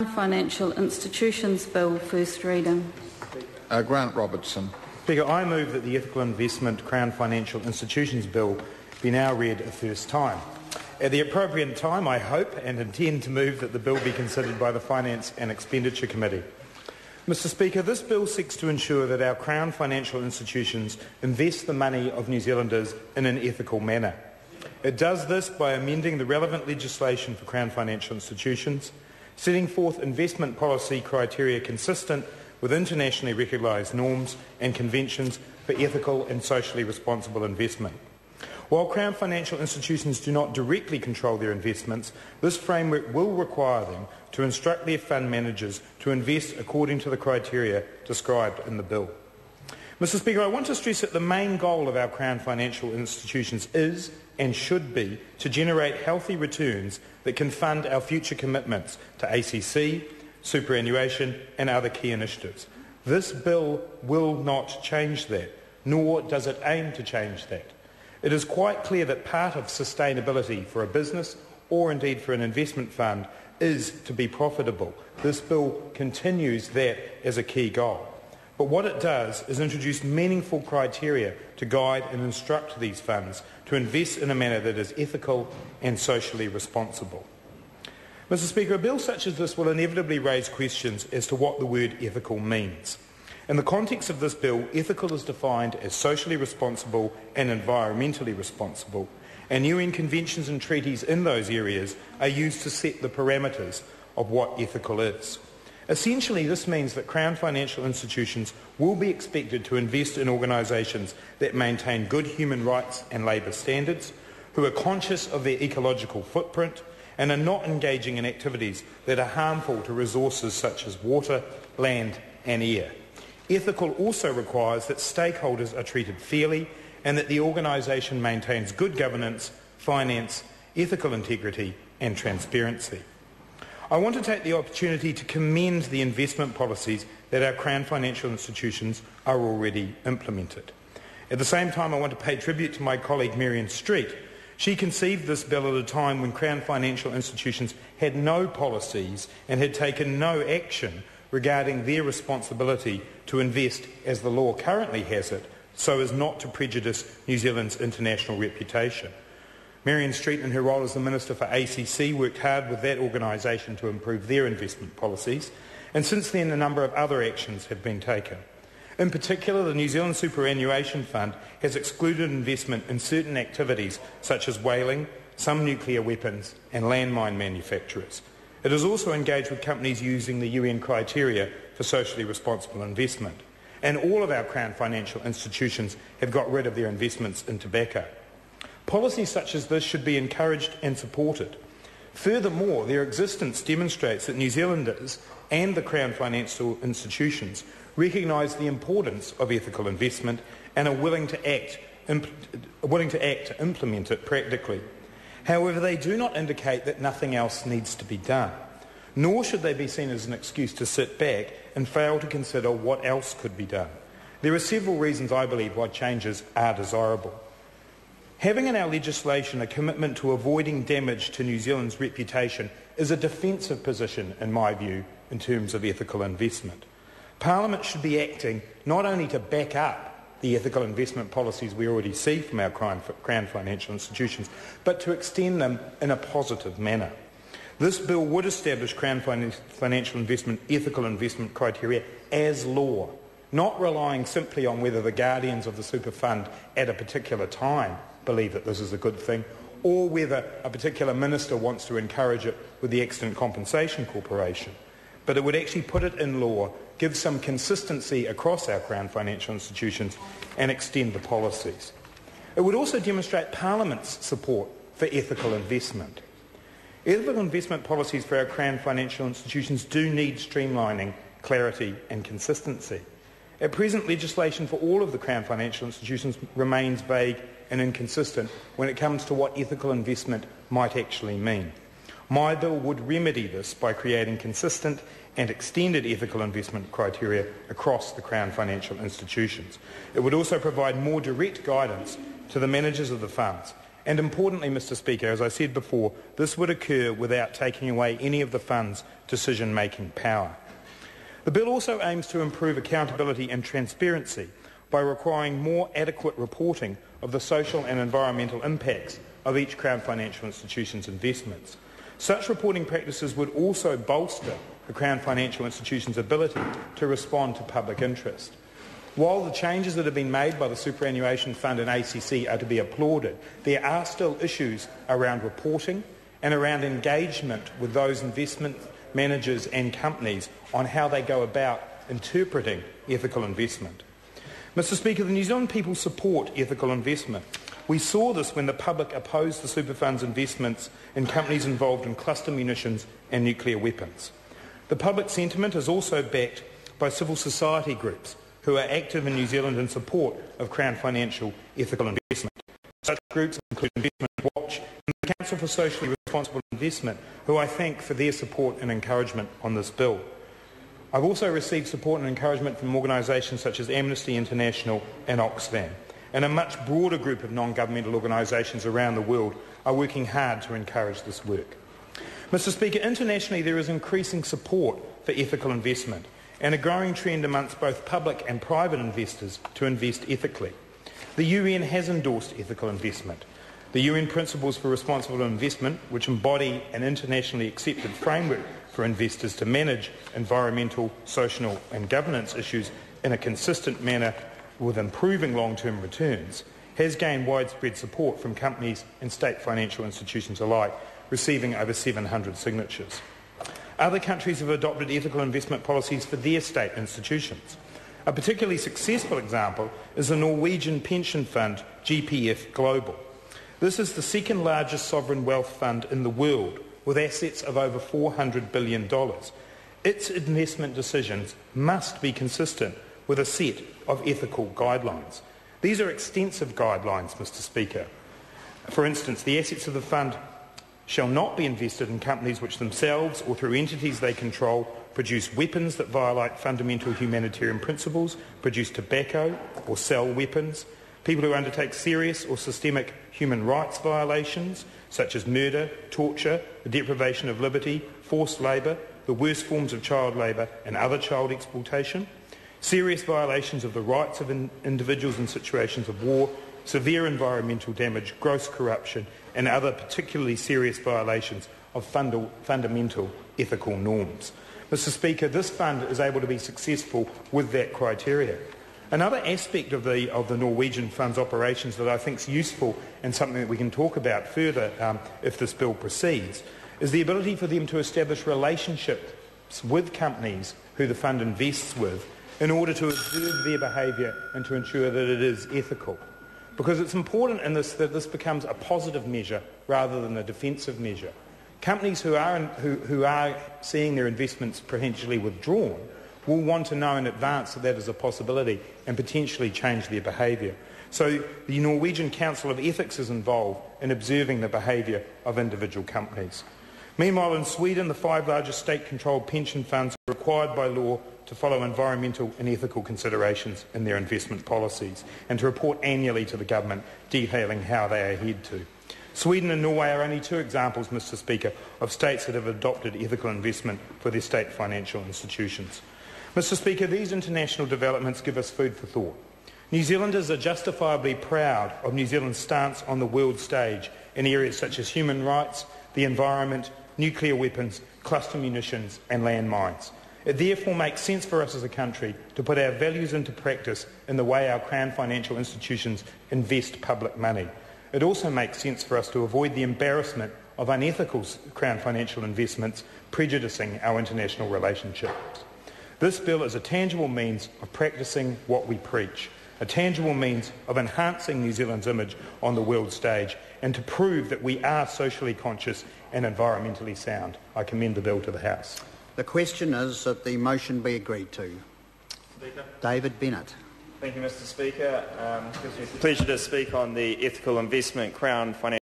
Financial Institutions Bill, first reading. Grant Robertson. Speaker, I move that the Ethical Investment Crown Financial Institutions Bill be now read a first time. At the appropriate time, I hope and intend to move that the bill be considered by the Finance and Expenditure Committee. Mr Speaker, this bill seeks to ensure that our Crown financial institutions invest the money of New Zealanders in an ethical manner. It does this by amending the relevant legislation for Crown financial institutions, setting forth investment policy criteria consistent with internationally recognised norms and conventions for ethical and socially responsible investment. While Crown financial institutions do not directly control their investments, this framework will require them to instruct their fund managers to invest according to the criteria described in the bill. Mr Speaker, I want to stress that the main goal of our Crown financial institutions is and should be to generate healthy returns that can fund our future commitments to ACC, superannuation and other key initiatives. This bill will not change that, nor does it aim to change that. It is quite clear that part of sustainability for a business, or indeed for an investment fund, is to be profitable. This bill continues that as a key goal. But what it does is introduce meaningful criteria to guide and instruct these funds to invest in a manner that is ethical and socially responsible. Mr Speaker, a bill such as this will inevitably raise questions as to what the word ethical means. In the context of this bill, ethical is defined as socially responsible and environmentally responsible, and UN conventions and treaties in those areas are used to set the parameters of what ethical is. Essentially, this means that Crown financial institutions will be expected to invest in organisations that maintain good human rights and labour standards, who are conscious of their ecological footprint, and are not engaging in activities that are harmful to resources such as water, land and air. Ethical also requires that stakeholders are treated fairly and that the organisation maintains good governance, finance, ethical integrity and transparency. I want to take the opportunity to commend the investment policies that our Crown financial institutions are already implemented. At the same time, I want to pay tribute to my colleague Marion Street. She conceived this bill at a time when Crown financial institutions had no policies and had taken no action regarding their responsibility to invest as the law currently has it, so as not to prejudice New Zealand's international reputation. Marion Street, in her role as the Minister for ACC, worked hard with that organisation to improve their investment policies, and since then a number of other actions have been taken. In particular, the New Zealand Superannuation Fund has excluded investment in certain activities such as whaling, some nuclear weapons and landmine manufacturers. It has also engaged with companies using the UN criteria for socially responsible investment. And all of our Crown financial institutions have got rid of their investments in tobacco. Policies such as this should be encouraged and supported. Furthermore, their existence demonstrates that New Zealanders and the Crown financial institutions recognise the importance of ethical investment and are willing to act to implement it practically. However, they do not indicate that nothing else needs to be done, nor should they be seen as an excuse to sit back and fail to consider what else could be done. There are several reasons, I believe, why changes are desirable. Having in our legislation a commitment to avoiding damage to New Zealand's reputation is a defensive position, in my view, in terms of ethical investment. Parliament should be acting not only to back up the ethical investment policies we already see from our Crown financial institutions, but to extend them in a positive manner. This bill would establish Crown financial investment ethical investment criteria as law, not relying simply on whether the guardians of the super fund at a particular time believe that this is a good thing, or whether a particular minister wants to encourage it with the Accident Compensation Corporation. But it would actually put it in law, give some consistency across our Crown financial institutions and extend the policies. It would also demonstrate Parliament's support for ethical investment. Ethical investment policies for our Crown financial institutions do need streamlining, clarity and consistency. At present, legislation for all of the Crown financial institutions remains vague and inconsistent when it comes to what ethical investment might actually mean. My bill would remedy this by creating consistent and extended ethical investment criteria across the Crown financial institutions. It would also provide more direct guidance to the managers of the funds. And importantly, Mr Speaker, as I said before, this would occur without taking away any of the funds decision-making power. The bill also aims to improve accountability and transparency by requiring more adequate reporting of the social and environmental impacts of each Crown Financial Institution's investments. Such reporting practices would also bolster the Crown Financial Institution's ability to respond to public interest. While the changes that have been made by the Superannuation Fund and ACC are to be applauded, there are still issues around reporting and around engagement with those investment managers and companies on how they go about interpreting ethical investment. Mr Speaker, the New Zealand people support ethical investment. We saw this when the public opposed the super fund's investments in companies involved in cluster munitions and nuclear weapons. The public sentiment is also backed by civil society groups who are active in New Zealand in support of Crown Financial ethical investment. Such groups include Investment Watch and the Council for Socially Responsible Investment, who I thank for their support and encouragement on this bill. I've also received support and encouragement from organisations such as Amnesty International and Oxfam, and a much broader group of non-governmental organisations around the world are working hard to encourage this work. Mr Speaker, internationally there is increasing support for ethical investment and a growing trend amongst both public and private investors to invest ethically. The UN has endorsed ethical investment. The UN Principles for Responsible Investment, which embody an internationally accepted framework for investors to manage environmental, social and governance issues in a consistent manner with improving long-term returns, has gained widespread support from companies and state financial institutions alike, receiving over 700 signatures. Other countries have adopted ethical investment policies for their state institutions. A particularly successful example is the Norwegian pension fund GPF Global. This is the second largest sovereign wealth fund in the world, with assets of over $400 billion. Its investment decisions must be consistent with a set of ethical guidelines. These are extensive guidelines, Mr Speaker. For instance, the assets of the fund shall not be invested in companies which themselves or through entities they control produce weapons that violate fundamental humanitarian principles, produce tobacco or sell weapons, people who undertake serious or systemic human rights violations such as murder, torture, the deprivation of liberty, forced labour, the worst forms of child labour and other child exploitation, serious violations of the rights of individuals in situations of war, severe environmental damage, gross corruption and other particularly serious violations of fundamental ethical norms. Mr Speaker, this fund is able to be successful with that criteria. Another aspect of the Norwegian fund's operations that I think is useful and something that we can talk about further if this bill proceeds is the ability for them to establish relationships with companies who the fund invests with in order to observe their behaviour and to ensure that it is ethical. Because it's important in this that this becomes a positive measure rather than a defensive measure. Companies who are seeing their investments potentially withdrawn will want to know in advance that that is a possibility and potentially change their behaviour. So the Norwegian Council of Ethics is involved in observing the behaviour of individual companies. Meanwhile, in Sweden, the 5 largest state-controlled pension funds are required by law to follow environmental and ethical considerations in their investment policies and to report annually to the government detailing how they adhere to. Sweden and Norway are only 2 examples, Mr Speaker, of states that have adopted ethical investment for their state financial institutions. Mr Speaker, these international developments give us food for thought. New Zealanders are justifiably proud of New Zealand's stance on the world stage in areas such as human rights, the environment, nuclear weapons, cluster munitions and landmines. It therefore makes sense for us as a country to put our values into practice in the way our Crown financial institutions invest public money. It also makes sense for us to avoid the embarrassment of unethical Crown financial investments prejudicing our international relationships. This bill is a tangible means of practising what we preach, a tangible means of enhancing New Zealand's image on the world stage and to prove that we are socially conscious and environmentally sound. I commend the bill to the House. The question is that the motion be agreed to. Speaker. David Bennett. Thank you, Mr Speaker. It gives me pleasure to speak on the ethical investment Crown financial